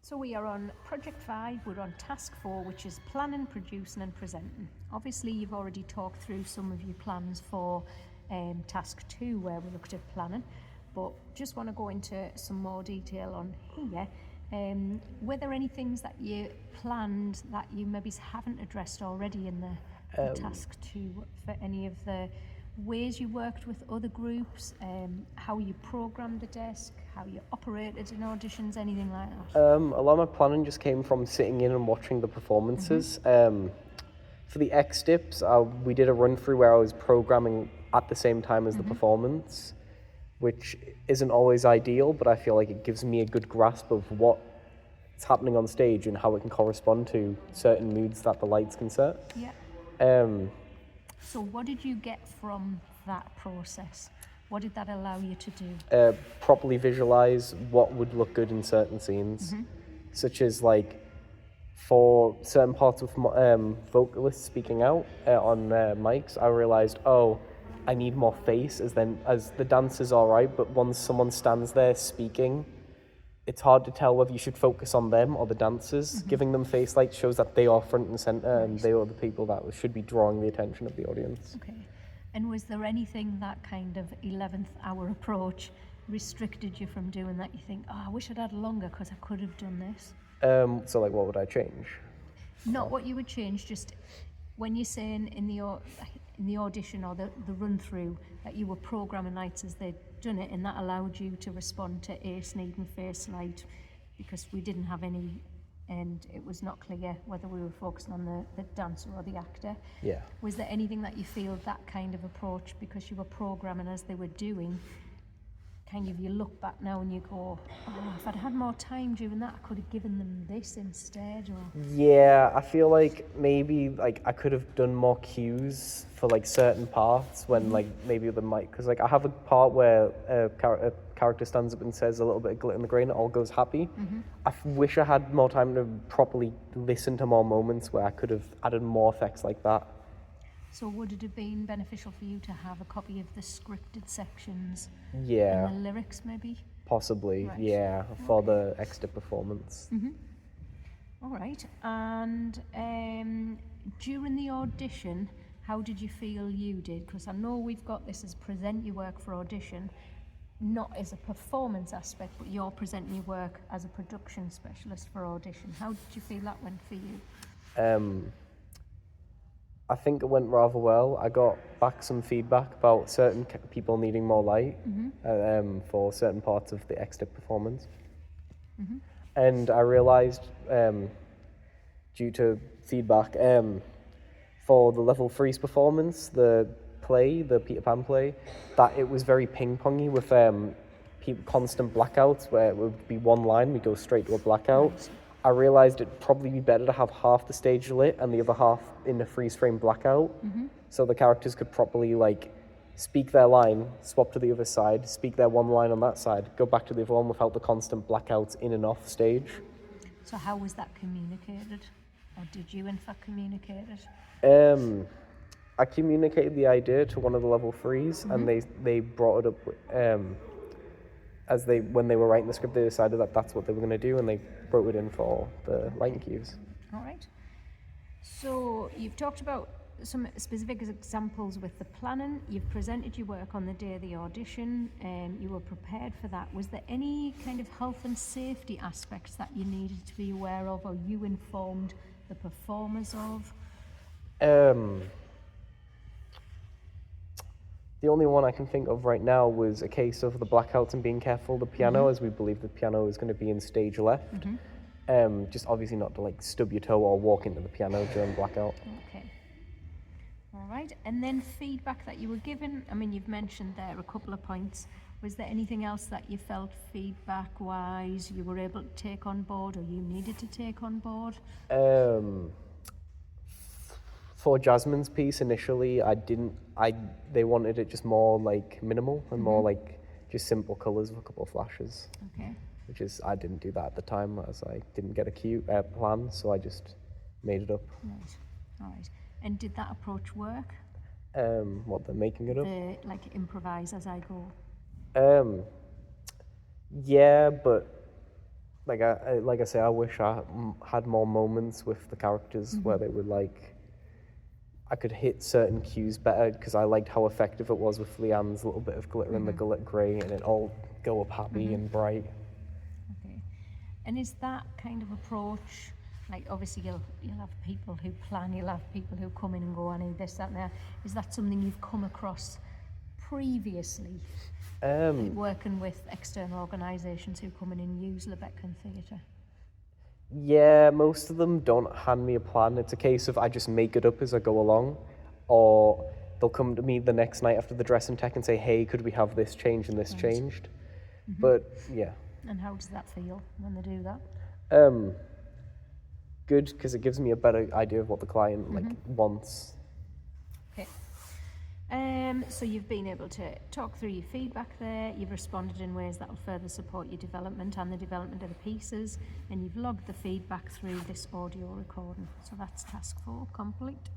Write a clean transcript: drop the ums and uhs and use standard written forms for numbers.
So we are on Project 5, we're on Task 4, which is planning, producing and presenting. Obviously you've already talked through some of your plans for Task 2 where we looked at planning, but just want to go into some more detail on here. Were there any things that you planned that you maybe haven't addressed already in the Task 2 for any of the ways you worked with other groups, how you programmed the desk, how you operated in auditions, anything like that? A lot of my planning just came from sitting in and watching the performances. For the X-Dips, we did a run through where I was programming at the same time as the performance, which isn't always ideal, but I feel like it gives me a good grasp of what's happening on stage and how it can correspond to certain moods that the lights can set. Yeah. So what did you get from that process? What did that allow you to do? Properly visualize what would look good in certain scenes, such as like for certain parts of vocalists speaking out on mics, I realized, I need more face as the dance is all right, but once someone stands there speaking, it's hard to tell whether you should focus on them or the dancers. Giving them face light shows that they are front and center and they are the people that should be drawing the attention of the audience. Okay. And was there anything that kind of 11th hour approach restricted you from doing that you think, I wish I'd had longer because I could have done this? So like what would I change? Not what you would change, just when you're saying in the audition or the run through that you were programming lights as they'd done it, and that allowed you to respond to ace need and face light because we didn't have any, and it was not clear whether we were focusing on the dancer or the actor. Yeah. Was there anything that you feel that kind of approach, because you were programming as they were doing, kind of you look back now and you go, if I'd had more time during that, I could have given them this instead? Or Yeah, I feel like maybe like I could have done more cues for like certain parts when like maybe the mic, because like I have a part where a character stands up and says a little bit of glitter in the grain, it all goes happy. I wish I had more time to properly listen to more moments where I could have added more effects like that. so would it have been beneficial for you to have a copy of the scripted sections Yeah, and the lyrics maybe? possibly. Right. Yeah, for the extra performance. All right. And during the audition, how did you feel you did? Because I know we've got this as present your work for audition, not as a performance aspect, but you're presenting your work as a production specialist for audition. How did you feel that went for you? I think it went rather well. I got back some feedback about certain people needing more light for certain parts of the extra performance. And I realized, due to feedback, for the level 3's performance, the Peter Pan play, that it was very ping-pongy with constant blackouts where it would be one line, we go straight to a blackout. Right. I realized it'd probably be better to have half the stage lit and the other half in a freeze frame blackout, so the characters could properly like speak their line, swap to the other side, speak their one line on that side, go back to the other one without the constant blackouts in and off stage. So how was that communicated? Or did you in fact communicate it? I communicated the idea to one of the level 3's and they brought it up when they were writing the script. They decided that that's what they were going to do and they wrote it in for the lighting cues. All right. So you've talked about some specific examples with the planning. You've presented your work on the day of the audition and you were prepared for that. Was there any kind of health and safety aspects that you needed to be aware of or you informed the performers of? The only one I can think of right now was a case of the blackouts and being careful of the piano, as we believe the piano is going to be in stage left. Just obviously not to like stub your toe or walk into the piano during blackout. Okay. All right. And then feedback that you were given, I mean, you've mentioned there a couple of points. Was there anything else that you felt feedback-wise you were able to take on board or you needed to take on board? For Jasmine's piece initially, they wanted it just more like minimal and more like just simple colours with a couple of flashes. Okay. Which is, I didn't do that at the time as I didn't get a plan, so I just made it up. Right. All right. And did that approach work? What, the making it up? Like improvise as I go? Yeah, but like I say, I wish I had more moments with the characters where they were like, I could hit certain cues better because I liked how effective it was with Leanne's little bit of glitter and the grey, and it all go up happy and bright. Okay. And is that kind of approach, like obviously you'll have people who plan, you'll have people who come in and go, I need this, that and that. Is that something you've come across previously, like working with external organisations who come in and use Lebeckon Theatre? Yeah, most of them don't hand me a plan. It's a case of I just make it up as I go along, or they'll come to me the next night after the dressing tech and say, hey, could we have this changed and this changed? But yeah. And how does that feel when they do that? Good, because it gives me a better idea of what the client wants. Okay. So you've been able to talk through your feedback there, you've responded in ways that will further support your development and the development of the pieces, and you've logged the feedback through this audio recording. So that's task 4 complete.